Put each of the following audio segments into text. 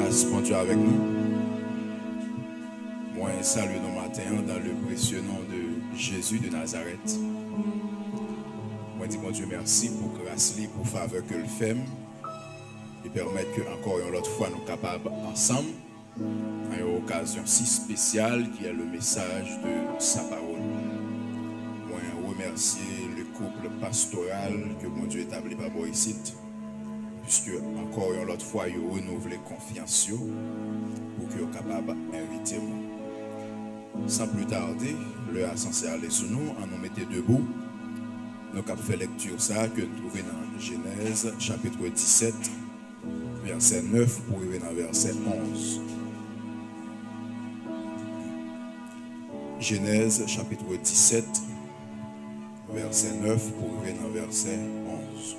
grâce, bon Dieu, avec nous. Moi, salue nos matins dans le précieux nom de Jésus de Nazareth. Moi, dis bon Dieu, merci pour grâce, pour faveur que le fait et permettre que encore une autre fois nous capables ensemble, à une occasion si spéciale qui est le message de sa parole. Moi, remercier le couple pastoral que mon Dieu établit par moi ici, puisque encore une autre fois, il renouvelé confiance pour que soient capables d'inviter moi. Sans plus tarder, l'heure est censée aller sur nous, en nous mettait debout. Nous avons fait lecture ça que nous trouvons dans Genèse chapitre 17, verset 9 pour arriver dans verset 11. Genèse chapitre 17, verset 9 pour arriver dans verset 11.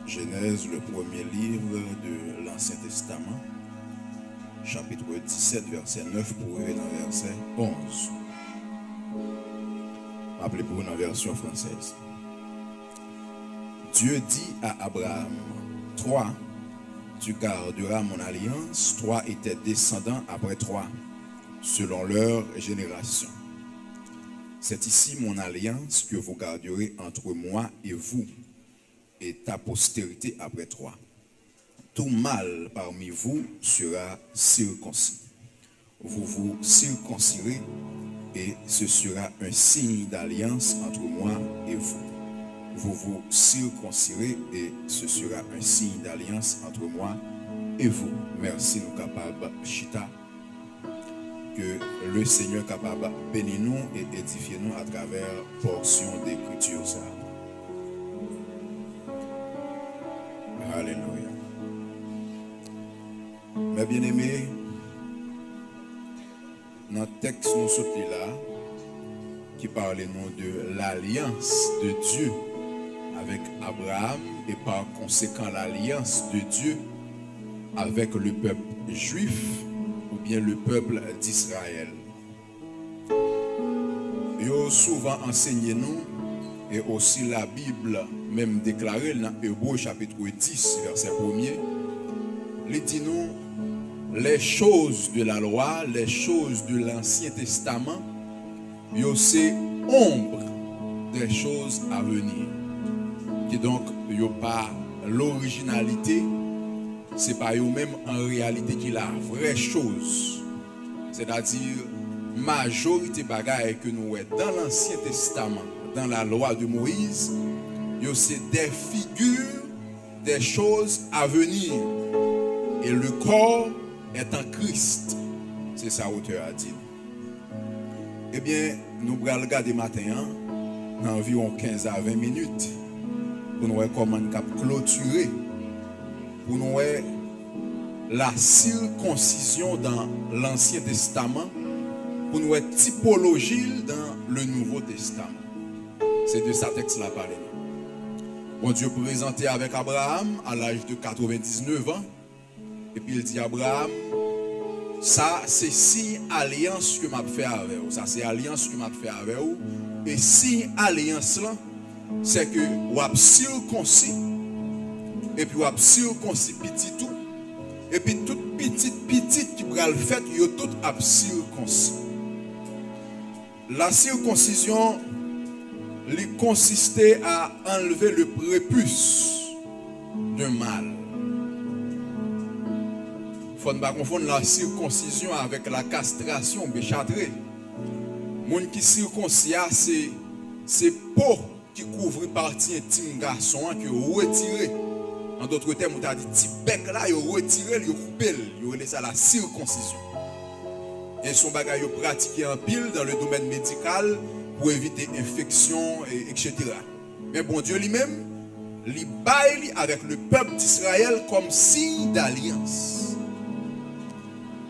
Genèse, le premier livre de l'Ancien Testament, chapitre 17, verset 9 pour arriver dans verset 11. Appelez pour une version française. Dieu dit à Abraham, toi, tu garderas mon alliance, toi et tes descendants après toi, selon leur génération. C'est ici mon alliance que vous garderez entre moi et vous, et ta postérité après toi. Tout mâle parmi vous sera circoncis. Vous vous circoncirez et ce sera un signe d'alliance entre moi et vous. Vous vous circoncirez et ce sera un signe d'alliance entre moi et vous. Merci nous capables, Chita. Que le Seigneur capable bénir nous et édifier nous à travers portion d'écriture. Alléluia. Mes bien-aimés, dans le texte nous sommes là, qui parle de l'alliance de Dieu avec Abraham et par conséquent l'alliance de Dieu avec le peuple juif ou bien le peuple d'Israël. Il a souvent enseigné nous et aussi la Bible même déclaré dans Hébreux chapitre 10 verset 1er, il dit nous les choses de la loi, les choses de l'Ancien Testament, c'est ombre des choses à venir. Qui donc il pas l'originalité, c'est pas eux même en réalité qui la vraie chose. C'est-à-dire majorité bagaille que nous avons dans l'Ancien Testament, dans la loi de Moïse, c'est des figures des choses à venir. Et le corps est en Christ. C'est ça l'auteur a dit. Eh bien, nous allons regarder matin, dans environ 15 à 20 minutes, pour nous voir comment nous clôturer, pour nous voir la circoncision dans l'Ancien Testament, pour nous voir typologie dans le Nouveau Testament. C'est de ça texte-là parlé. Bon Dieu présenté avec Abraham à l'âge de 99 ans. Et puis il dit Abraham, ça c'est si alliance que m'a fait avec vous. Ça c'est alliance que m'a fait avec vous. Et si alliance là, c'est que vous avez circoncis. Et puis vous avez circoncis petit tout. Et puis toute petite qui va le faire, vous avez tout circoncis. La circoncision il consistait à enlever le prépuce d'un mâle. Il ne faut pas confondre la circoncision avec la castration béchatrée. Le monde qui circoncis, c'est peau qui couvre partie intime garçon qui est retiré. En d'autres termes, on a dit petit bec là, il est retiré, il est coupé, il est ça la circoncision. Et son bagage pratiqué en pile dans le domaine médical pour éviter infection, etc. Mais bon Dieu lui-même, il baille avec le peuple d'Israël comme signe d'alliance.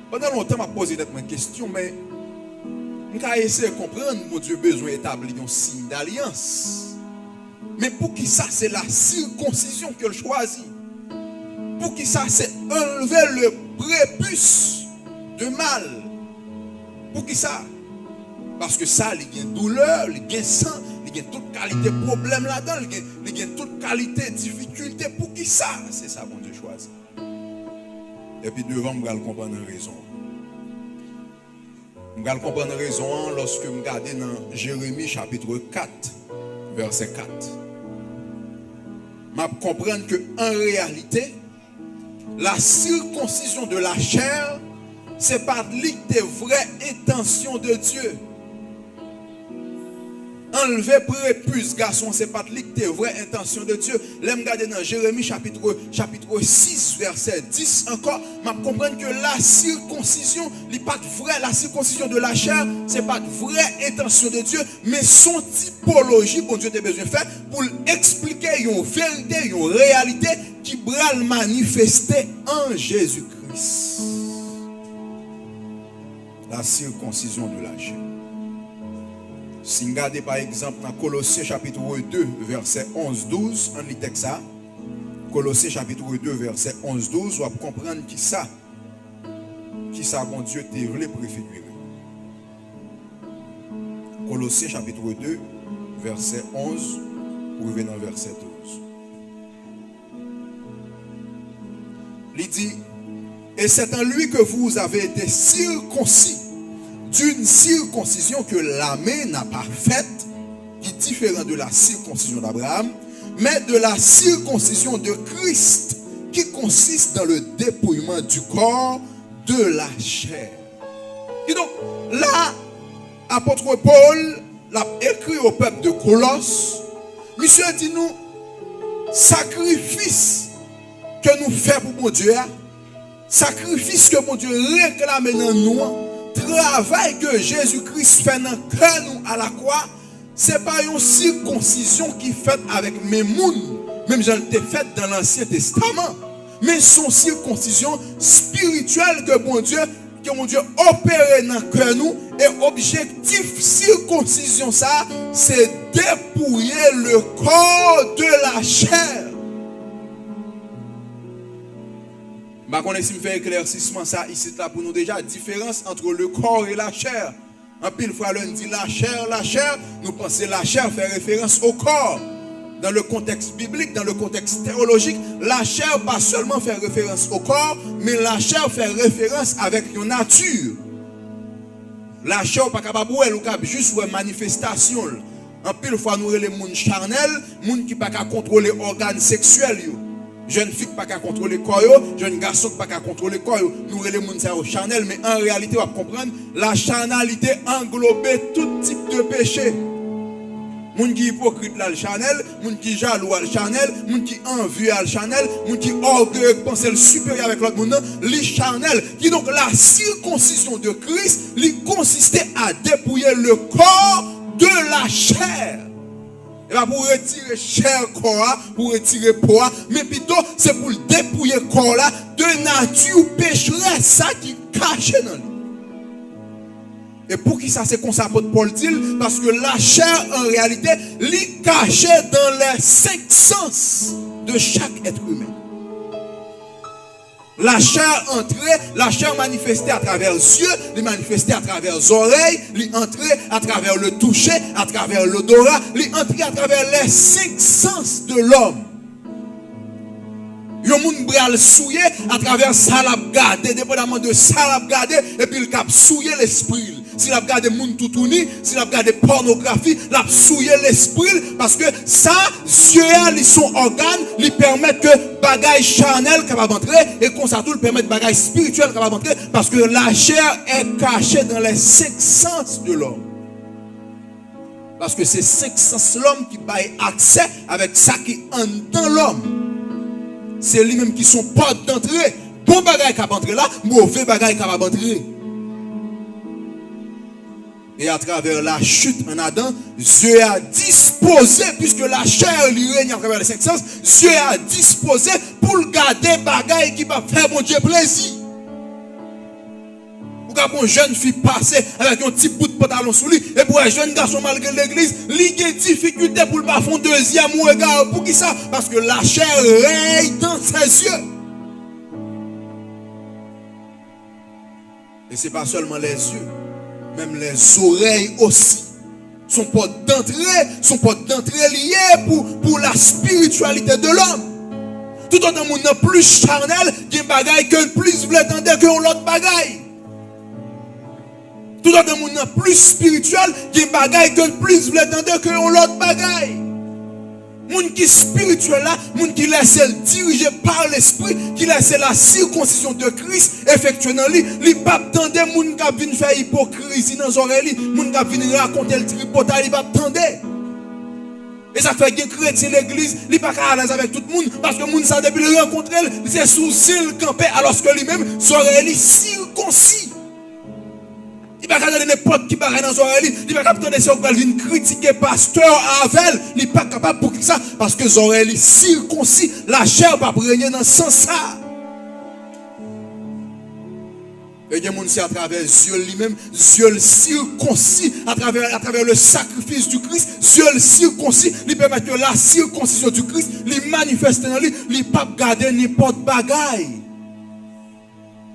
Pendant longtemps, je me posé une question, mais je vais essayer de comprendre, mon Dieu, besoin d'établir un signe d'alliance. Mais pour qui ça, c'est la circoncision qu'il choisit. Pour qui ça, c'est enlever le prépuce de mâle. Pour qui ça? Parce que ça, il y a une douleur, il y a un sang, il il y a toute qualité de problème là-dedans, il y a toute qualité de difficulté. Pour qui ça? C'est ça, bon Dieu choisit. Et puis devant, je vais comprendre la raison. Je vais comprendre la raison lorsque je regarde dans Jérémie chapitre 4, verset 4. Je comprends qu'en réalité, la circoncision de la chair, ce n'est pas les vraies intentions de Dieu. Enlever prépuce, garçon, ce n'est pas les vraies intentions de Dieu. Là, je regarde dans Jérémie chapitre 6, verset 10 encore, je comprends que la circoncision, n'est pas vraie, la circoncision de la chair, ce n'est pas vraie intention de Dieu, mais son typologie, bon Dieu a besoin de faire pour expliquer une vérité, une réalité qui va le manifester en Jésus-Christ. La circoncision de la chair. Si vous regardez par exemple dans Colossiens chapitre 2, verset 11-12, on lit ça. Colossiens chapitre 2, verset 11-12, on va comprendre qui ça bon Dieu te voulait préfigurer. Colossiens chapitre 2, verset 11, pour revenir dans verset 12. Il dit, et c'est en lui que vous avez été circoncis d'une circoncision que la main n'a pas faite, qui est différente de la circoncision d'Abraham, mais de la circoncision de Christ, qui consiste dans le dépouillement du corps de la chair. Et donc, là, apôtre Paul l'a écrit au peuple de Colosse, monsieur dit nous, sacrifice que nous faisons pour mon Dieu, sacrifice que mon Dieu réclame dans nous, travail que Jésus-Christ fait dans le cœur nous à la croix, ce n'est pas une circoncision qui est faite avec mes mounes, même j'en ai fait dans l'Ancien Testament, mais son circoncision spirituelle que mon Dieu opère dans le cœur nous, et objectif circoncision ça, c'est dépouiller le corps de la chair. Je connais si je fais éclaircissement ça ici là pour nous déjà différence entre le corps et la chair. En pile fois l'on dit la chair, nous pensons la chair fait référence au corps. Dans le contexte biblique, dans le contexte théologique, la chair pas seulement fait référence au corps, mais la chair fait référence avec une nature. La chair pas capable ou juste une manifestation. En pile fois nous les monde charnel, monde qui pas contrôler organes sexuels yo. Jeune fille qui pas contrôler le corps, jeune garçon qui pas contrôler le corps, nous les gens au charnel, mais en réalité, on va comprendre, la charnalité englobe tout type de péché. Moun qui hypocrite là le charnel, moun qui jaloux le charnel, moun qui envieux le charnel, moun qui orgueilleux pense le supérieur avec l'autre monde, le charnel. Qui donc la circoncision de Christ, lui consistait à dépouiller le corps de la chair. Et bien pour retirer chair corps, pour retirer poids, mais plutôt c'est pour dépouiller corps là de nature pécheresse, ça qui cache dans lui. Et pour qui ça c'est qu'on s'apporte Paul dit? Parce que la chair en réalité est cachée dans les 5 sens de chaque être humain. La chair entrée, la chair manifestée à travers les yeux, elle manifestée à travers les oreilles, elle entrée à travers le toucher, à travers l'odorat, elle entrée à travers les 5 sens de l'homme. Yon moun bral souillé à travers ça l'a gardé, dépendamment de ça l'a gardé, et puis il cap souillé l'esprit. Si l'a gardé moun toutouni, si l'a gardé pornographie, l'a souillé l'esprit, parce que ça, yeux li son organe, lui permettent que bagaille charnel capable d'entrer, et comme ça tout le permet bagaille spirituel capable d'entrer, parce que la chair est cachée dans les 5 sens de l'homme. Parce que c'est 5 sens de l'homme qui baille accès avec ça qui entre dans l'homme. C'est lui-même qui sont portes d'entrée. Bon bagaille capable d'entrer là, mauvais bagaille capable d'entrer. Et à travers la chute en Adam, Dieu a disposé, puisque la chair lui règne à travers les 5 sens, Dieu a disposé pour garder bagaille qui va faire mon Dieu plaisir. Vous avez une jeune fille passer avec un petit bout de pantalon sous lui, et pour un jeune garçon malgré l'église, il a une difficulté pour le faire un deuxième regard. Pour qui ça? Parce que la chair règne dans ses yeux. Et ce n'est pas seulement les yeux, même les oreilles aussi. son porte d'entrée lié pour la spiritualité de l'homme. Tout autant monde plus charnel, qui est bagaille que plus voulait entendre que l'autre bagaille. Tout autant monde plus spirituel, qui est bagaille que plus voulait entendre que l'autre bagaille. Monde qui est spirituel là, monde qui laisse diriger par l'esprit, qui laisse la circoncision de Christ effectuée dans lui, il pas attendre monde qui vient faire hypocrisie dans oreilles, monde qui vient raconter le tripotage, il pas attendre. Et ça fait que les chrétiens l'église, il n'est pas à l'aise avec tout le monde, parce que le monde, ça, depuis le rencontrer, c'est sous le campé, alors que lui-même, son oreille circoncis. Il ne peut pas donner n'importe qui barre dans son oreille, il ne peut pas attendre si on va venir critiquer pasteur Avel, il n'est pas capable pour ça, parce que son oreille circoncis, la chair va régner dans le sens ça. Et il y a des gens à travers Dieu lui-même, Dieu circoncis, à travers le sacrifice du Christ, Dieu circoncis, il permet que la circoncision du Christ, il manifeste dans lui, il ne peut pas garder n'importe bagaille.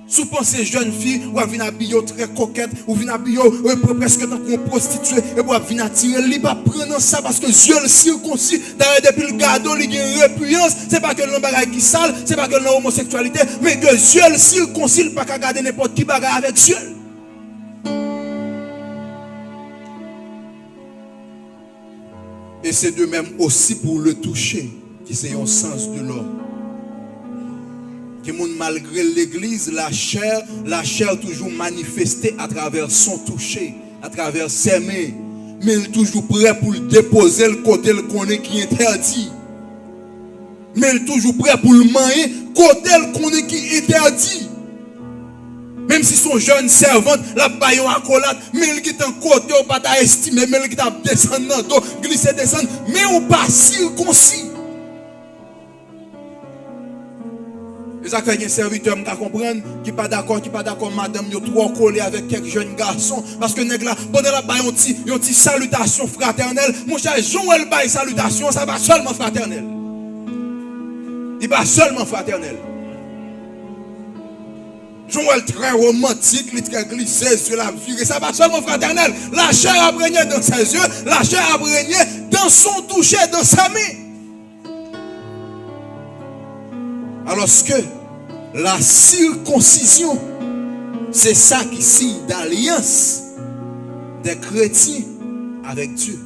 Si vous pensez jeune fille, ou venir habiller très coquette, ou venir habiller presque tant qu'on prostituée, et vous venir attirer, il ne va pas prendre ça parce que Dieu le circoncis. D'ailleurs, depuis le gado, il y a une répugnance. Ce n'est pas que le bagage qui sale, ce n'est pas que l'homosexualité, mais que Dieu le circoncis, il ne peut pas garder n'importe qui bagage avec Dieu. Et c'est de même aussi pour le toucher, qui c'est un sens de l'homme. Malgré l'église, la chair toujours manifestée à travers son toucher, à travers ses mains, mais il est toujours prêt pour le déposer le côté le connaît qui est interdit. Mais il est toujours prêt pour le manger côté le connaît qui est interdit. Même si son jeune servante, la baillon accolade, mais il est en côté, on pas estimer, mais il est descendant, glisser, descendre, mais on pas circoncis. Et ça fait un serviteur qui comprendre qui pas d'accord, madame, il est trop collé avec quelques jeunes garçons. Parce que nèg là, pendant la baille, une petite salutation fraternelle. Mon cher Joël baille salutation, ça va seulement fraternelle. Il va seulement fraternelle. Joël très romantique, il très glissé sur la vie. Ça va seulement fraternelle. La chair a brégné dans ses yeux, la chair a brégné dans son toucher, dans sa main. Alors que la circoncision, c'est ça qui signe d'alliance des chrétiens avec Dieu.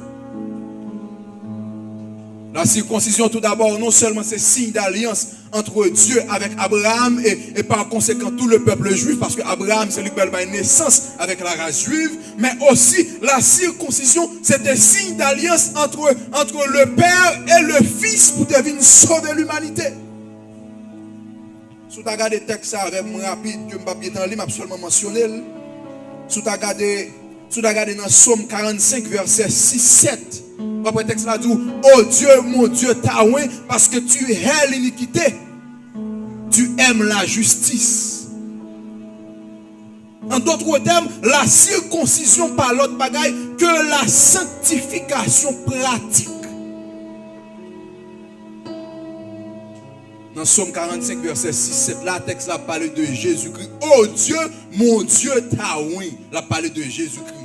La circoncision, tout d'abord, non seulement c'est signe d'alliance entre Dieu avec Abraham et par conséquent tout le peuple juif, parce que Abraham, c'est lui qui a une naissance avec la race juive, mais aussi la circoncision, c'est un signe d'alliance entre le Père et le Fils pour devenir sauver l'humanité. Si vous regardez le texte avec moi rapide, que je ne vais pas lire, absolument mentionné. Si vous regardez dans Somme 45, verset 6-7, après le texte là dit, oh Dieu, mon Dieu, t'as oué, parce que tu hais l'iniquité, tu aimes la justice. En d'autres termes, la circoncision par l'autre bagaille que la sanctification pratique. Dans Somme 45, verset 6-7, là, texte là parle de Jésus-Christ. Oh Dieu, mon Dieu, t'as oué, la parle de Jésus-Christ.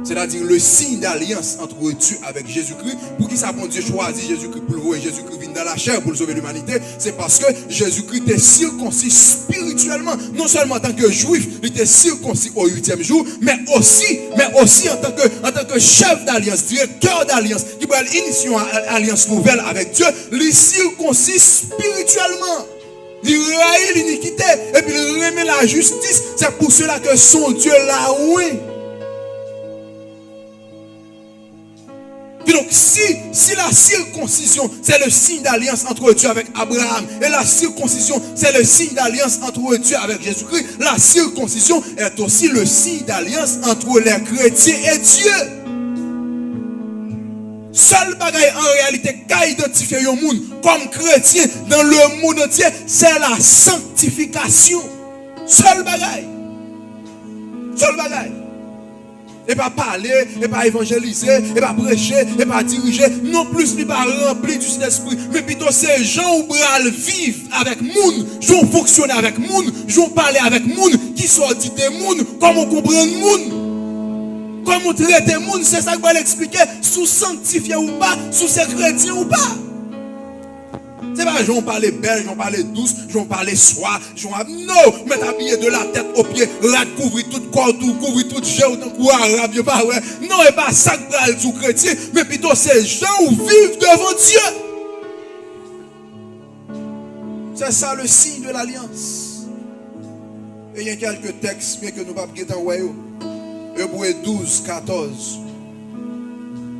C'est-à-dire le signe d'alliance entre Dieu avec Jésus-Christ. Pour qui ça, bon Dieu choisit Jésus-Christ pour le voir, Jésus-Christ vient dans la chair pour sauver l'humanité. C'est parce que Jésus-Christ est circoncis spirituellement. Non seulement en tant que juif, il était circoncis au 8e jour, mais aussi en tant que chef d'alliance, directeur d'alliance, qui va initier une alliance nouvelle avec Dieu, il est circoncis spirituellement. Il raille l'iniquité et puis il remet la justice. C'est pour cela que son Dieu l'a oué. Donc si la circoncision c'est le signe d'alliance entre Dieu avec Abraham et la circoncision c'est le signe d'alliance entre Dieu avec Jésus-Christ, la circoncision est aussi le signe d'alliance entre les chrétiens et Dieu. Seul bagaille en réalité qu'a identifié un monde comme chrétien dans le monde entier, c'est la sanctification. Seul bagaille. Seul bagaille. Et pas parler, et pas évangéliser, et pas prêcher, et pas diriger, non plus ni pas rempli du Saint-Esprit, mais plutôt ces gens où bral vivent avec moun, j'ont fonctionné avec moun, j'ont parlé avec moun, qui sont dit des moun, comment comprendre moun, Comment traiter le monde, c'est ça que je vais l'expliquer. Sous sanctifié ou pas, sous c'est chrétien ou pas. C'est pas, j'en parler belle, j'en parler douce, j'en parler soie, non, mais habillé de la tête aux pieds, là, couvrir tout corps, tout, couvrir tout jeu, dans quoi arabe, pas ouais. Non, et pas ça que parle du chrétien, mais plutôt c'est gens qui vivent devant Dieu. C'est ça le signe de l'alliance. Et il y a quelques textes, bien que nous ne pouvons pas en Hébreux 12, 14.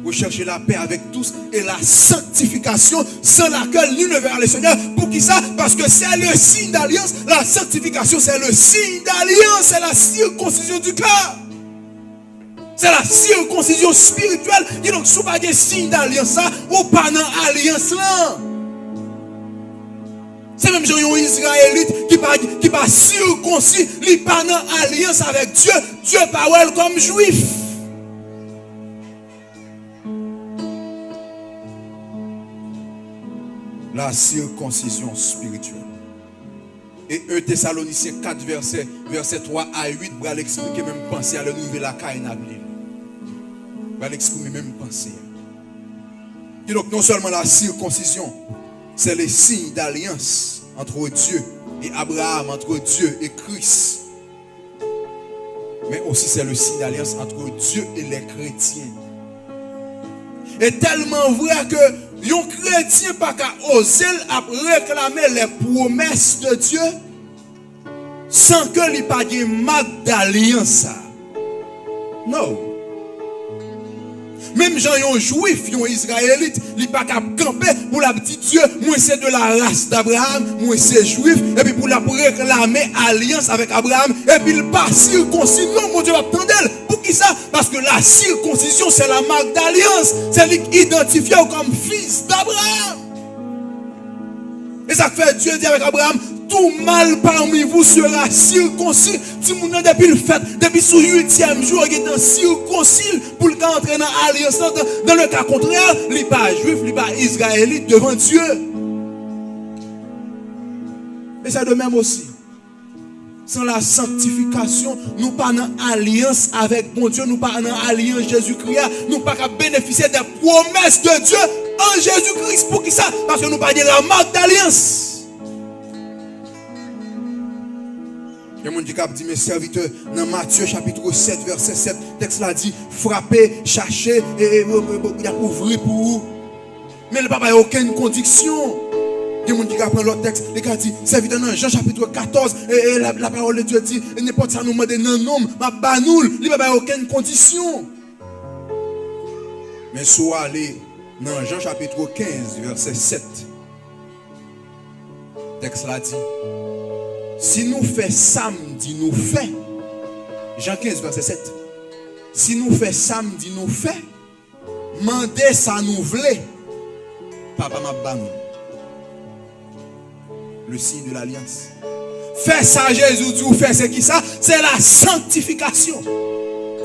Vous cherchez la paix avec tous et la sanctification sans laquelle nul ne verra le Seigneur. Pour qui ça? Parce que c'est le signe d'alliance. La sanctification, c'est le signe d'alliance. C'est la circoncision du cœur. C'est la circoncision spirituelle. Et donc, si vous n'avez pas de signe d'alliance, ou pas dans l'alliance là. C'est même gens israélites qui pas circoncis, qui pas dans alliance avec Dieu. Dieu parle comme juif. La circoncision spirituelle. Et 1 Thessaloniciens 4, verset 3 à 8, pour l'expliquer même penser à la nouvelle la Caïnabli. Pour l'exprimer même penser. Et donc, non seulement la circoncision, c'est le signe d'alliance entre Dieu et Abraham, entre Dieu et Christ. Mais aussi, c'est le signe d'alliance entre Dieu et les chrétiens. Et tellement vrai que un chrétien pas qu'à oser réclamer les promesses de Dieu sans que il pas de marque d'alliance. Non. Même gens yon juif, yon israélite, il pas qu'à camper pour la petite Dieu, moi c'est de la race d'Abraham, moi c'est juif, et puis pour réclamer alliance avec Abraham, et puis il pas circoncis, non mon Dieu va prendre elle. Pour qui ça? Parce que la circoncision c'est la marque d'alliance, c'est l'identifié comme fils d'Abraham. Et ça fait Dieu dit avec Abraham, tout mal parmi vous sera circoncis. Si vous n'avez depuis le fait, depuis ce 8e jour, il est circoncis pour entrer dans l'alliance. Dans le cas contraire, il n'est pas juif, il n'est pas israélite devant Dieu. Et c'est de même aussi. Sans la sanctification, nous pas dans alliance avec mon Dieu, nous pas dans alliance Jésus-Christ, nous pas bénéficier des promesses de Dieu en Jésus-Christ. Pour qui ça? Parce que nous pas de la marque d'alliance. Il y a un monde qui dit, mes serviteurs, dans Matthieu chapitre 7, verset 7, texte là dit, frappez, cherchez, et ouvrir pour vous. Mais le papa n'a aucune condition. Il y a un monde qui apprend l'autre texte, il dit, serviteur dans Jean chapitre 14, et la parole de Dieu dit, n'importe ça nous demande un homme, ma banoul, il n'a aucune condition. Mais soit aller dans Jean chapitre 15, verset 7, texte là dit, si nous faisons samedi, nous faisons. Jean 15, verset 7. Si nous faisons samedi, nous faisons. Mandez ça nous voulait. Papa m'a banni. Le signe de l'alliance. Fais ça, Jésus dit, ou fais c'est qui ça? C'est la sanctification.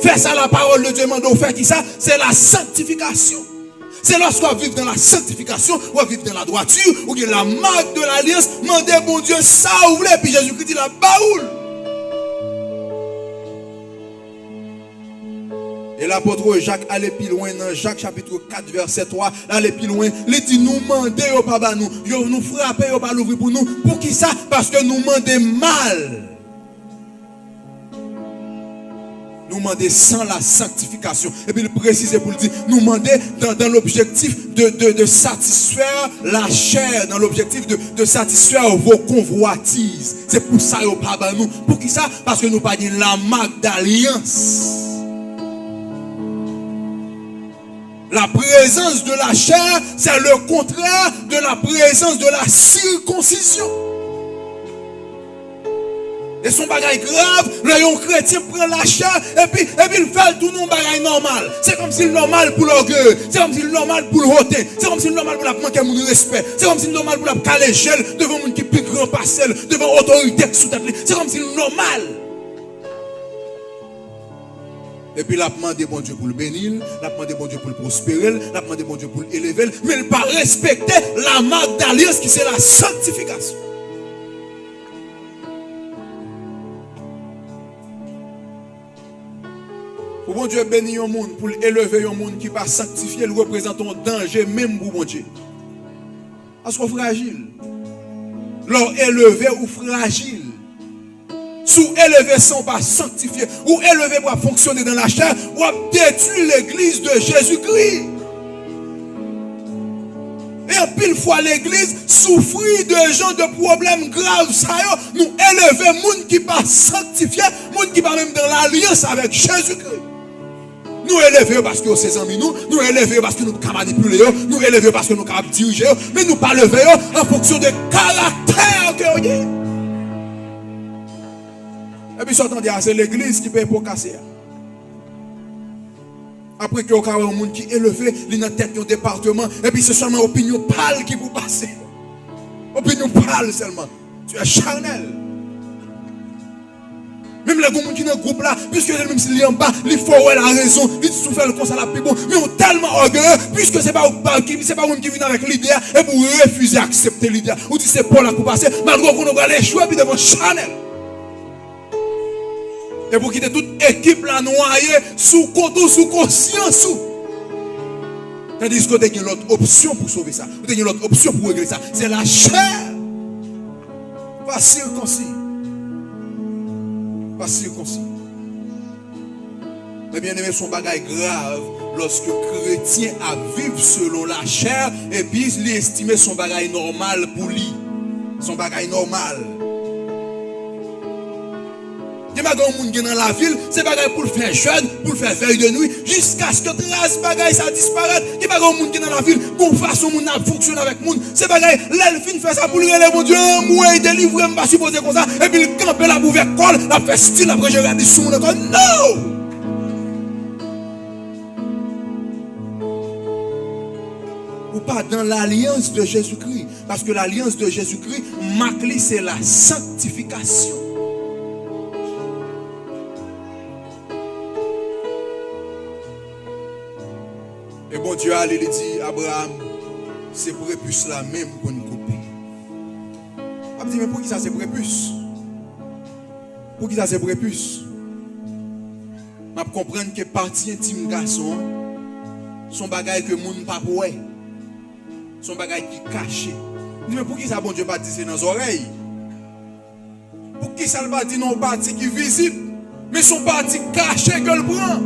Fais ça, la parole de Dieu m'a dit, faire qui ça? C'est la sanctification. C'est lorsqu'on vit dans la sanctification, on vit dans la droiture, ou la marque de l'alliance, mandez bon Dieu ça ou voulez, puis Jésus-Christ dit la baoule. Et l'apôtre Jacques allait plus loin dans Jacques chapitre 4 verset 3, allait plus loin, il dit nous mandez au papa nous, nous frapper au pas l'ouvrir pour nous. Pour qui ça? Parce que nous mandons mal. Nous demander sans la sanctification. Et puis il précise pour le dire, nous demander dans l'objectif de satisfaire la chair, dans l'objectif de satisfaire vos convoitises. C'est pour ça que nous pas nous. Pour qui ça? Parce que nous pas dit la marque d'alliance. La présence de la chair, c'est le contraire de la présence de la circoncision. Et son bagage grave, le chrétien prend la chair et puis il fait tout non bagage normal. C'est comme si le normal pour l'orgueil, c'est comme si le normal pour le roter, c'est comme si le normal pour la manquer mon respect, c'est comme si le normal pour la caler gel devant monde qui plus grand parcelle, devant autorité sous tête. C'est comme si le normal. Et puis, il a demandé bon Dieu pour le bénir, il a demandé bon Dieu pour le prospérer, il a demandé bon Dieu pour l'élever, mais il n'a pas respecté la marque d'alliance qui c'est la sanctification. Pour bon Dieu bénir un monde, pour élever un monde qui va sanctifier, il représente un danger même pour bon Dieu. Parce qu'on est fragile. Leur élevé ou fragile. Sous élevé sans pas sanctifier, ou élevé pour fonctionner dans la chair, ou détruire l'église de Jésus-Christ. Et en pile fois l'église souffre de gens de problèmes graves. Ça nous élever monde qui pas sanctifié, monde qui pas même dans l'alliance avec Jésus-Christ. Nous élever parce que c'est amis nous élever parce que nous pouvons manipuler, nous élever parce que nous pouvons diriger, mais nous pas lever en fonction de caractère que vous avez. Et puis, c'est l'église qui paye pour casser. Après que vous avez un monde qui est élevé, il y a une tête d'un département, et puis c'est seulement l'opinion pâle qui vous passe. Opinion pâle seulement. Tu es charnel. Même les gens qui sont dans le groupe là, puisque même s'il est en bas, il faut avoir la raison, il souffre le conseil la plus bon, mais on est tellement orgueilleux, puisque c'est pas un qui vient avec l'idée, et pour refuser d'accepter l'idée. Ou dit c'est pas là pour passer, malgré qu'on va l'échouer, puis devant charnel. Et pour quitter toute équipe là noyée sous contrôle, sous conscience. Tandis que vous avez l'autre option pour sauver ça. Vous avez l'autre option pour régler ça. C'est la chair. Pas circoncis. Pas circoncis. Mais bien aimé, son bagage grave lorsque chrétien a vivre selon la chair et puis il estime son bagage normal pour lui. Son bagage normal. Il y a des gens qui sont dans la ville, c'est pas pour le faire jeune, pour le faire veille de nuit, jusqu'à ce que trace bagaille ça disparaisse. Il y a des gens qui sont dans la ville, qu'on fasse son monde fonctionner avec le monde. C'est bagaille, l'elfine fait ça pour le relever, mon Dieu, moi, il délivre, je ne pas supposer comme ça, et puis il campe là pour faire colle, la fait style, après je regarde sur mon école. Non! Ou pas dans l'alliance de Jésus-Christ, parce que l'alliance de Jésus-Christ, ma clé, c'est la sanctification. Et bon Dieu allait lui dire, Abraham, c'est prépuce là même qu'on coupe. Il dit, mais pour qui ça c'est prépuce? Pour qui ça c'est prépuce? Je comprends que partie intime garçon, son bagage que moun pas pour son bagage qui caché. Il dit, mais pour qui ça bon Dieu pas dit c'est dans les oreilles? Pour qui ça ne pas dit non partie qui visible, mais son partie caché que le prend?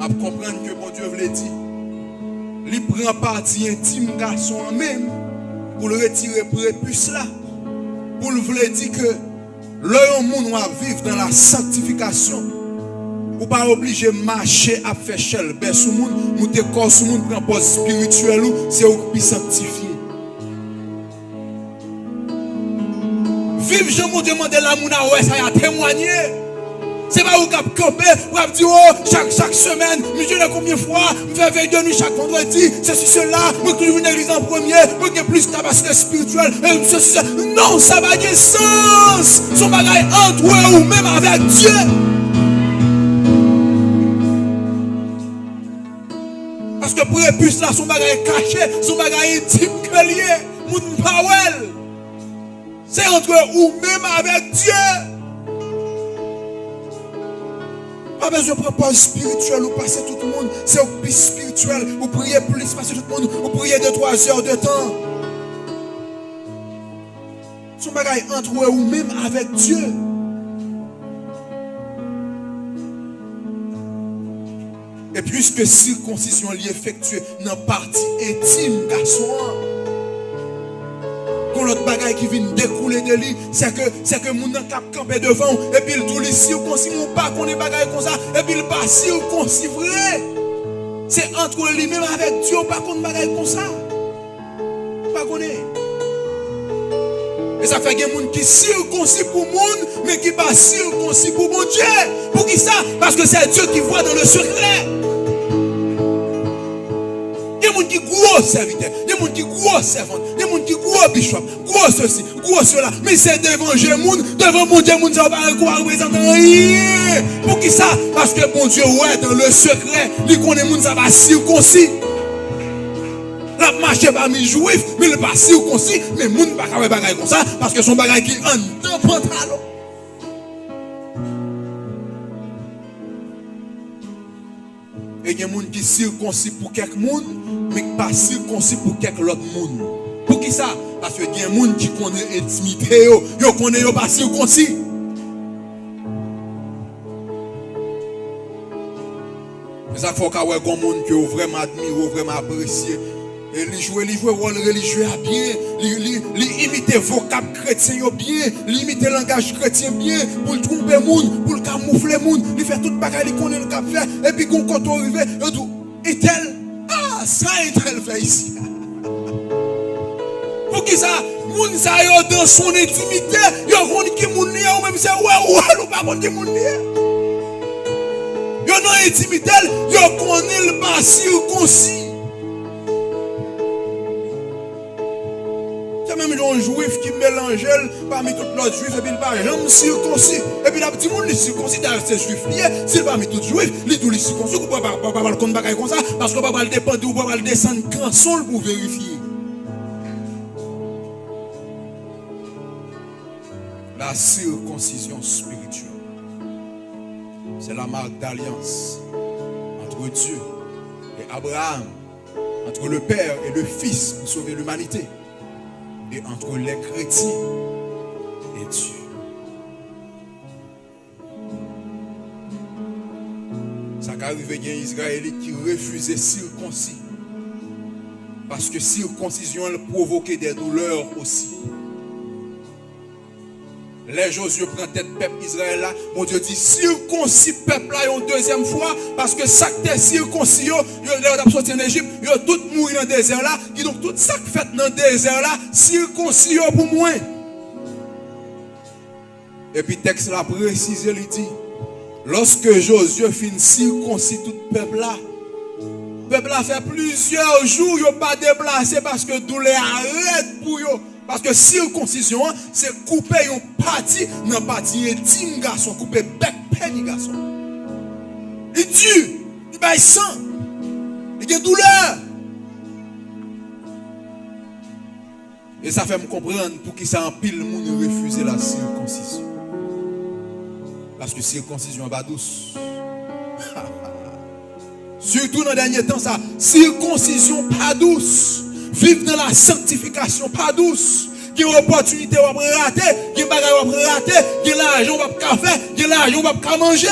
Je comprends que mon Dieu veut dire. Il prend partie intime garçon en même pour le retirer prépuce là. Pour le dire que l'homme monde va vivre dans la sanctification. Ou pas obligé de marcher à faire chel sous monde, monter corps sous monde prend poste spirituel c'est au qui sanctifié. Vive je me demander la mouna ouais ça y a témoigné. C'est pas où cap camper, ou cap dire oh chaque semaine, je dis combien de fois, je fais veille de nuit chaque vendredi, ceci cela, moi que je viens l'église en premier, moi qui ai plus de capacité spirituelle, ceci non, ça va avoir sens. Son bagage entre eux ou même avec Dieu. Parce que prépuce là, son bagage caché, son bagage intime que lié, moun pawel. C'est entre eux ou même avec Dieu. Pas besoin de propos spirituel ou passer tout le monde. C'est au plus spirituel. Vous priez plus, passer tout le monde. Vous priez 2-3 heures de temps. Son bagage entre eux ou même avec Dieu. Et puisque circoncision est effectuée dans la partie intime, garçon, quand l'autre bagaille qui vient découler de lui, c'est que mon cap campé devant, et puis il tout ici ou qu'on si mon pas qu'on est bagaille comme ça, et puis il passe si ou qu'on si vrai. C'est entre lui-même avec Dieu, pas qu'on bagaille comme ça. Pas qu'on est. Et ça fait qu'il y a des gens qui circoncis pour le monde, mais qui pas circoncis pour mon Dieu. Pour qui ça? Parce que c'est Dieu qui voit dans le secret. Il y a des gens qui gros serviteurs, il y a des gens qui gros servantes, il y a des gens qui gros bishop, gros ceci, gros cela. Mais c'est devant mon Dieu, mon Dieu, on va quoi représenter rien. Pour qui ça? Parce que mon Dieu, ouais, dans le secret, il connaît mon ça va circoncis. La marche pas mis juif, mais il pas circoncis, mais moun pas capable bagaille comme ça parce que son bagaille qui en dans pantalon. Et il y a des gens qui circoncis pour quelques monde, mais pas circoncis pour quelques autres monde. Pour qui ça? Parce que il y a des gens qui connaissent l'intimité, ils connaissent pas circoncis. Mais ça faut qu'il y ait des gens qui ont vraiment admiré, vraiment apprécié. Et les jouer rôle religieux bien, les imiter vocable chrétien bien, les imiter langage chrétien bien, pour le tromper le monde, pour le camoufler le monde, il fait tout le bagage, il connaît le cap faire, et puis quand on arrive, il dit, et tel, ça et tel fait ici. Pour qui ça, moun ça yo dans son intimité, yo connaît qui moun lié, ou même c'est ou pas connaît qui moun lié. Yo dans intimité, yo connaît le pas circoncis. Même un juif qui mélange parmi tous les autres juifs et puis il va jamais circoncis. Et puis la petite monde les circoncis dans ces juifs liés, s'il va parmi tous les juifs, il tous les circoncis, ou pas le compte bagaille comme ça, parce qu'on va pas le dépendre ou pas le descendre grand sol pour vérifier. La circoncision spirituelle, c'est la marque d'alliance entre Dieu et Abraham, entre le Père et le Fils pour sauver l'humanité. Et entre les chrétiens et Dieu. Ça arrive à un Israélite qui refusait circoncis. Parce que circoncision elle provoquait des douleurs aussi. Les Josué prend tête peuple Israël là, mon Dieu dit circoncis peuple là une deuxième fois parce que ça qui est circoncis yo a sorti en Égypte, yo tout mourir dans le désert là, qui donc tout ça qui fait dans le désert là, circoncis pour moi. Et puis texte là précisé il dit lorsque Josué fin circoncis tout peuple là fait plusieurs jours yo pas déplacé parce que douleur arrête pour yo. Parce que circoncision, c'est couper une partie dans la partie intime garçon, couper bec pénis garçon. Il tue, il baille sang, il y a douleur. Et ça fait me comprendre pour qui ça en pile le monde refuser la circoncision. Parce que circoncision n'est pas douce. Surtout dans le dernier temps, ça, circoncision pas douce. Vivre dans la sanctification, pas douce. Qui a une opportunité à rater, qui a une bagarre à rater, qui a l'argent à faire, qui a l'argent à manger.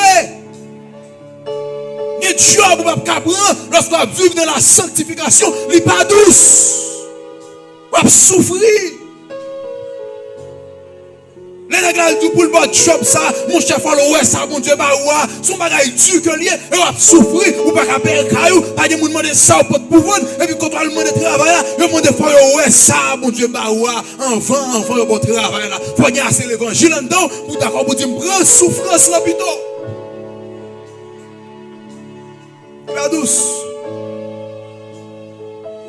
Qui a un job à prendre lorsqu'on va vivre dans la sanctification, il n'est pas douce. On va souffrir. Les nègres du pour le bon job ça, mon chef a le ça, mon Dieu, son bagage dur que lié, et on va souffrir, ou pas payer caillou, pas de monde demander ça au pot pour vendre, et puis quand on a demandé travail, on demande faire ça, mon Dieu, enfin, on bon travail là. Faut y assez l'évangile dedans, pour d'accord pour dire prends souffrance là plutôt. Pas douce.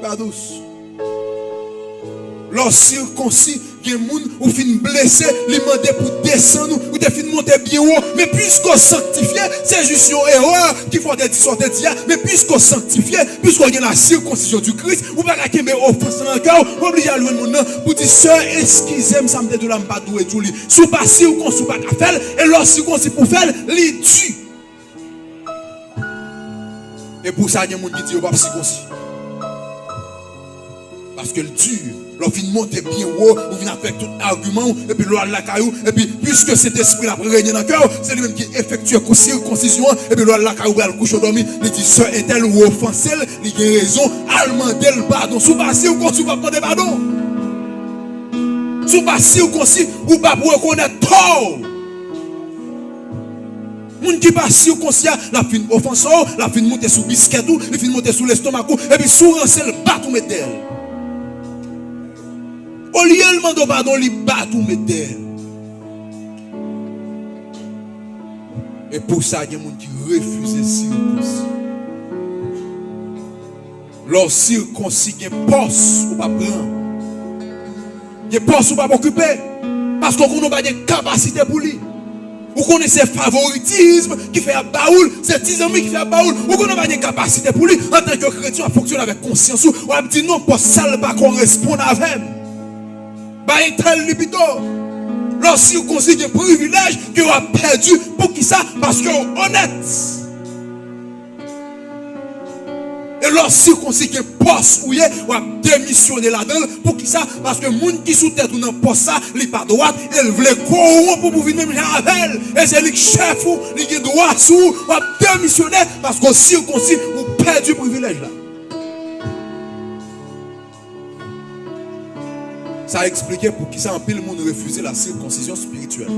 Pas douce. Lorsque circoncis, il y a des gens qui sont blessés, ils demandent pour descendre, ou de fin monter bien haut. Mais puisqu'on sanctifie, c'est juste une erreur qu'il faut sortir de dire. Mais puisqu'on sanctifie, puisqu'on y a la circoncision du Christ, ou pas qu'il y ait offense dans le cœur, on oblige à louer mon nom pour dire, sœur, excusez-moi, ça me dit de la pas doué tout lui. Sous pas circoncis, sous pas qu'à faire, et lorsque circoncis pour faire, il tue. Et pour ça, il y a des gens qui disent, on va pas circoncis. Parce que le dur, l'on vient monter bien haut, on vient avec tout argument, et puis l'on a la caillou, et puis puisque cet esprit là régner dans le cœur, c'est lui-même qui effectue la circoncision, et puis l'on a la caillou, elle couche au dormi, il dit, sœur est-elle ou offensée, il a raison, elle demande le pardon, sous pas circoncis, ou pas demander pardon. Sous pas circoncis, ou pas pour reconnaître tort. Moun qui pas circoncis, la fin offenseur, la fin monter sous biscuit, la fin monter sous l'estomac, et puis sous rancel, pas tout mettre d'elle. Au lieu de demander pardon, il bat tout mettre. Et pour ça, il y a des gens qui refusent de circoncis. Leur circoncis, il y a un poste ou pas prendre. Il y a un poste ou pas occuper. Parce qu'on n'a pas de capacité pour lui. Ou connaissez ce favoritisme qui fait un baoul, c'est 10 amis qui fait un baoul, ou qu'on n'a pas de capacité pour lui. En tant que chrétien, on fonctionne avec conscience. On a dit non, pour ça, ne pas correspondre avec. Bah, il tel libito. Lorsqu'il considère un privilège qu'il a perdu, pour qui ça? Parce qu'il est honnête. lorsque circoncis qui poste ou a démissionné là-dedans, pour qui ça? Parce que les gens qui sous tête ou dans poste ça, ils pas droite, ils veulent corrompre pour venir même avec. Et c'est lui chef ou, qui droit sous, ou a démissionné parce que circoncis ou perdu du privilège là. Ça a expliqué pour qui ça en pile le monde refusait la circoncision spirituelle.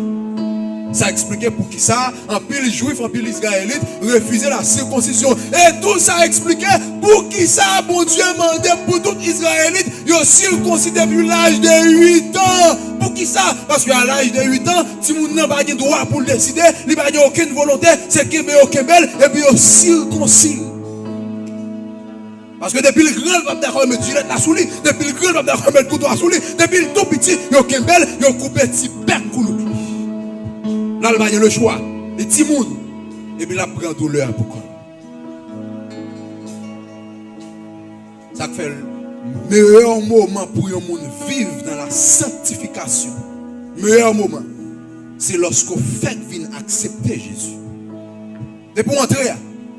Ça a expliqué pour qui ça, en pile juif, en pile israélite, refusaient la circoncision. Et tout ça a expliqué pour qui ça, bon Dieu demandé pour tout israélite, ils ont circoncis depuis l'âge de 8 ans. Pour qui ça? Parce qu'à l'âge de 8 ans, si vous n'avez pas de droit pour le décider, il n'y a aucune volonté, c'est qu'il y a aucun bel, et puis ils circoncis. Parce que depuis le grand, il va d'accord mettre gilet là sous lui. Depuis le grand, il va d'accord mettre couteau sous lui. Depuis le tout petit, il y a aucun bel, il y a coupé petit bec pour lui. Là, il va y avoir le choix. Les petits monde. Et puis là, il prend douleur pour quoi. Ça fait le meilleur moment pour un monde vivre dans la sanctification. Le meilleur moment, c'est lorsque vous faites venir accepter Jésus. Depuis entrer,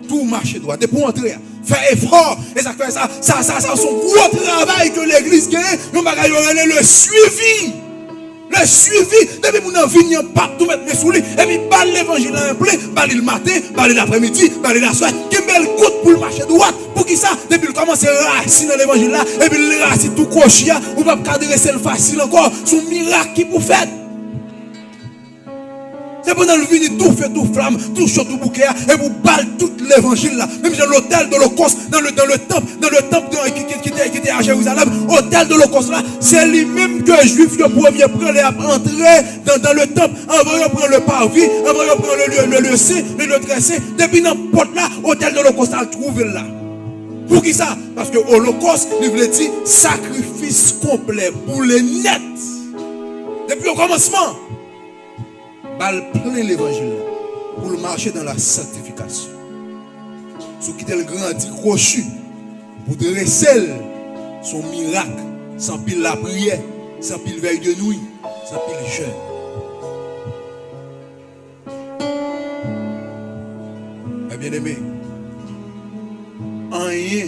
tout marche droit. Depuis entrer, faire effort. Et ça fait ça, c'est son gros travail que l'église gagne. Nous allons le suivi. Le suivi, depuis que nous venons pas tout mettre mes souliers, et puis balle l'évangile en plein, balle le matin, balle l'après-midi, balle la soirée, qui belle coûte pour le marché droit. Pour qui ça? Depuis qu'il commence à raciner dans l'évangile là, et puis le racine tout crochet, ou pas cadresser le facile encore, son miracle qui vous fait. C'est pendant le vini tout fait, tout flamme, tout chaud, tout bouquet, et vous balle tout l'évangile là. Même dans l'hôtel de l'Holocauste, dans le temple qui était à Jérusalem, hôtel de l'Holocauste là, c'est lui-même que les Juifs le premier prendre et entrer dans le temple, avant de prendre le parvis, avant de prendre le saint, le très saint, depuis n'importe là, hôtel de l'Holocauste à trouver là. Pour qui ça? Parce que l'Holocauste, il veut dire sacrifice complet pour les nets. Depuis le commencement. Bal plein l'évangile pour le marcher dans la sanctification. Ceux qui étaient le grandi crochu pour dresser son miracle sans pile la prière, sans pile veille de nuit, sans pile jeûne. Mes bien-aimés, rien,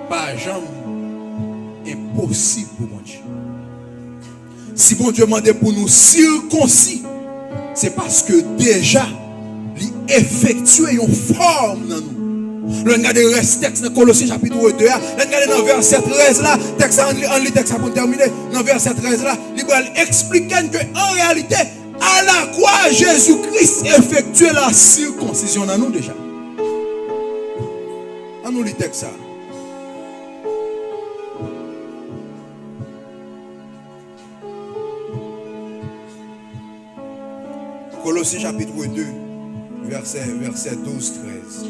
pas jamais impossible pour mon Dieu. Si bon Dieu demande pour nous circoncis, c'est parce que déjà, il effectue une forme dans nous. Le regardez le reste texte dans Colossiens chapitre 2, le regardez dans verset 13 là, texte en texte pour terminer, dans verset 13 là, il va expliquer qu'en réalité, à la croix, Jésus-Christ effectue la circoncision dans nous déjà. On nous lit texte ça. Colossiens chapitre 2, verset 12-13.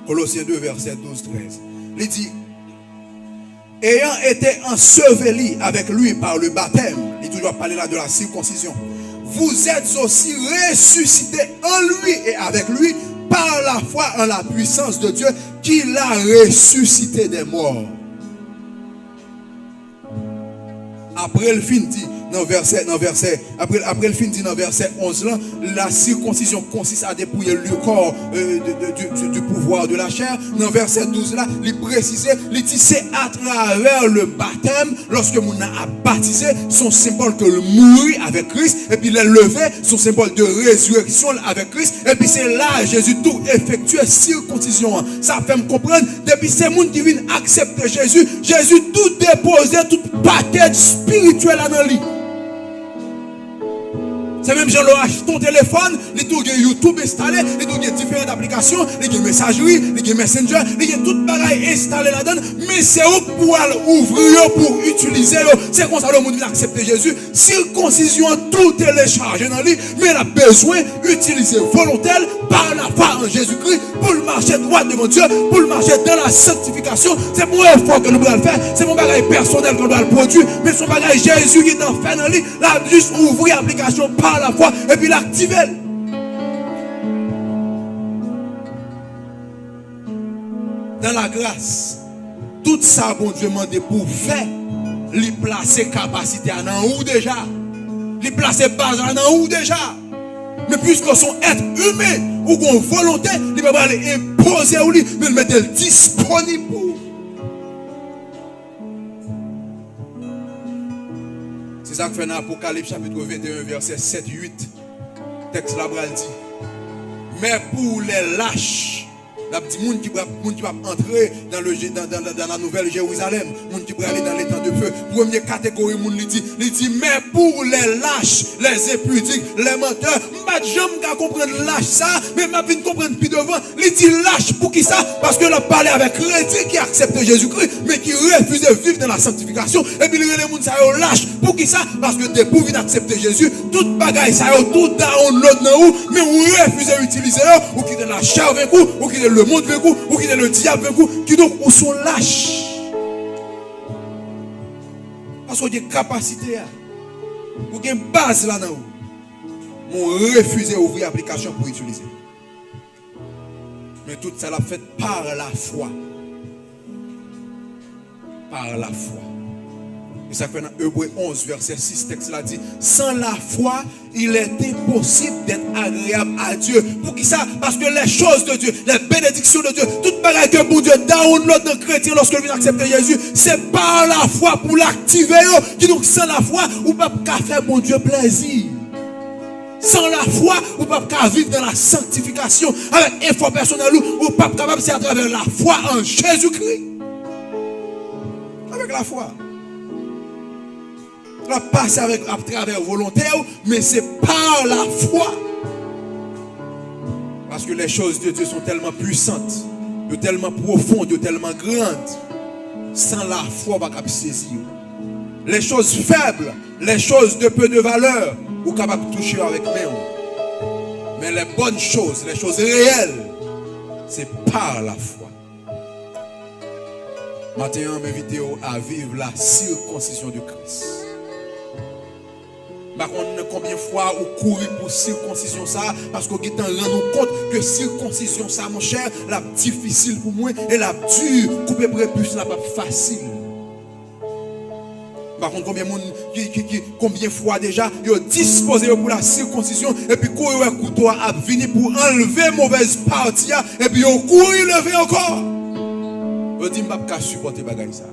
Colossiens 2, verset 12-13. Il dit, ayant été enseveli avec lui par le baptême, il doit parler là de la circoncision, vous êtes aussi ressuscités en lui et avec lui par la foi en la puissance de Dieu qui l'a ressuscité des morts. Après le fin dit après le fin dit dans verset 11 là, la circoncision consiste à dépouiller le corps du pouvoir de la chair. Dans verset 12 là, il précise, il dit c'est à travers le baptême, lorsque mon a baptisé, son symbole que le mourir avec Christ, et puis le lever, son symbole de résurrection avec Christ, et puis c'est là Jésus tout effectué circoncision. Ça fait me comprendre, depuis ces gens qui viennent accepter Jésus, Jésus tout déposé, tout paquet spirituel dans lui. C'est même Jean Loach, ton téléphone, il y a YouTube installé, il y a différentes applications, il y a messagerie, il y a Messenger, il y a tout bagaille installé là-dedans, mais c'est où pour ouvrir, pour utiliser. C'est comme ça que le monde vient accepter Jésus. Circoncision, tout téléchargé dans lui, mais il a besoin d'utiliser volontaire par la foi en Jésus-Christ pour le marcher droit devant Dieu, pour le marcher dans la sanctification. C'est mon effort que nous devons faire, c'est mon bagage personnel qu'on doit le produire, mais son bagage Jésus qui est fait dans lui, là, juste ouvrir l'application par la foi et puis l'activer. Dans la grâce, tout ça, bon Dieu m'a demandé pour faire, lui placer capacité en ou déjà. Il place base dans où déjà. Mais puisque son être humain ou qu'on volonté, il ne peut pas aller imposer ou lui, mais le mettre disponible pour. C'est ça que fait dans Apocalypse chapitre 21, verset 7-8. Texte là, il dit. Mais pour les lâches, la petite monde qui va entrer dans la nouvelle Jérusalem, monde qui va aller dans les temps de feu. Première catégorie, monde il dit, mais pour les lâches, les impudiques, les menteurs, je ne vais pas comprendre lâche ça, mais je vais comprendre plus devant. Il dit lâche pour qui ça? Parce que a parlé avec chrétien qui accepte Jésus-Christ, mais qui refuse de vivre dans la sanctification. Et puis les gens ça lâche pour qui ça? Parce que dès pour venir accepter Jésus, toute bagaille ça tout download dans vous, mais vous refusez d'utiliser ou qui est la chair avec vous, ou qui est le monde avec vous, ou qui est le diable avec vous, qui donc ou sont lâches. Parce que vous avez une capacité, vous avez une base là-dedans. Vous refusez d'ouvrir l'application pour utiliser. Mais tout ça l'a fait par la foi. Par la foi. Et ça fait dans Hébreux 11, verset 6, texte là dit, sans la foi, il est impossible d'être agréable à Dieu. Pour qui ça? Parce que les choses de Dieu, les bénédictions de Dieu, toute bagaille que bon Dieu download dans le chrétien lorsque il vient accepter Jésus, c'est par la foi pour l'activer. Qui donc sans la foi, ou pas faire bon Dieu plaisir. Sans la foi, ou pas vivre dans la sanctification avec effort personnel, ou pas capable c'est à travers la foi en Jésus-Christ. Avec la foi. La passe à travers volontaire, mais c'est par la foi. Parce que les choses de Dieu sont tellement puissantes, de tellement profondes, de tellement grandes. Sans la foi, on ne peut pas saisir. Les choses faibles, les choses de peu de valeur, on est capable de toucher avec main. Mais les bonnes choses, les choses réelles, c'est par la foi. Maintenant, je m'invite à vivre la circoncision de Christ. Par contre, combien de fois vous courez pour circoncision ça, parce que vous rendez compte que circoncision ça, mon cher, la difficile pour moi et la dure, couper prépuce, la pas facile. Par contre, combien de fois déjà, vous disposé pour la circoncision, et puis courir un couteau à venir pour enlever mauvaise partie, et puis vous courir lever encore. Vous dites, je ne peux pas supporter ça.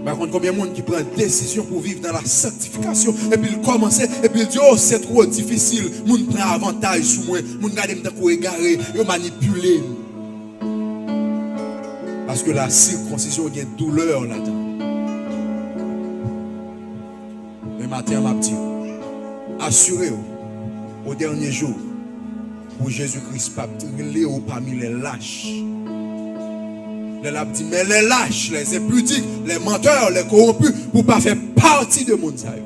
Par contre, combien de monde qui prend décision pour vivre dans la sanctification, et puis il commence, et puis il dit, oh, c'est trop difficile, monde prend avantage sur moi, monde garde me pour égarer, il manipule. Parce que la circoncision, il y a une douleur là-dedans. Mais matin, ma petite, assurez-vous, au dernier jour, pour Jésus-Christ, parmi les lâches. Mais les lâches, les impudiques, les menteurs, les corrompus, pour ne pas faire partie de mon salut.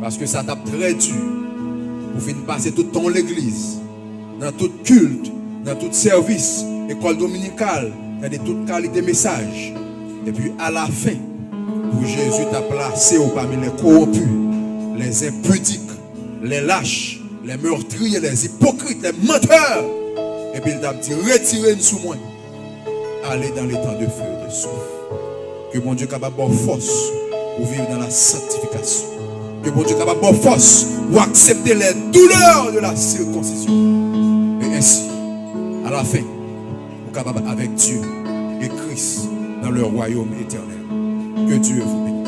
Parce que ça tape très dur pour finir passer tout le temps l'église, dans tout culte, dans tout service, école dominicale, dans toute qualité de message. Et puis à la fin, pour Jésus t'a placé parmi les corrompus, les impudiques, les lâches, les meurtriers, les hypocrites, les menteurs. Et puis il t'a dit, retirez-nous sous moi. Allez dans les temps de feu et de souffle. Que mon Dieu capable de force pour vivre dans la sanctification. Que mon Dieu capable de force pour accepter les douleurs de la circoncision. Et ainsi, à la fin, vous capable avec Dieu et Christ dans le royaume éternel. Que Dieu vous bénisse.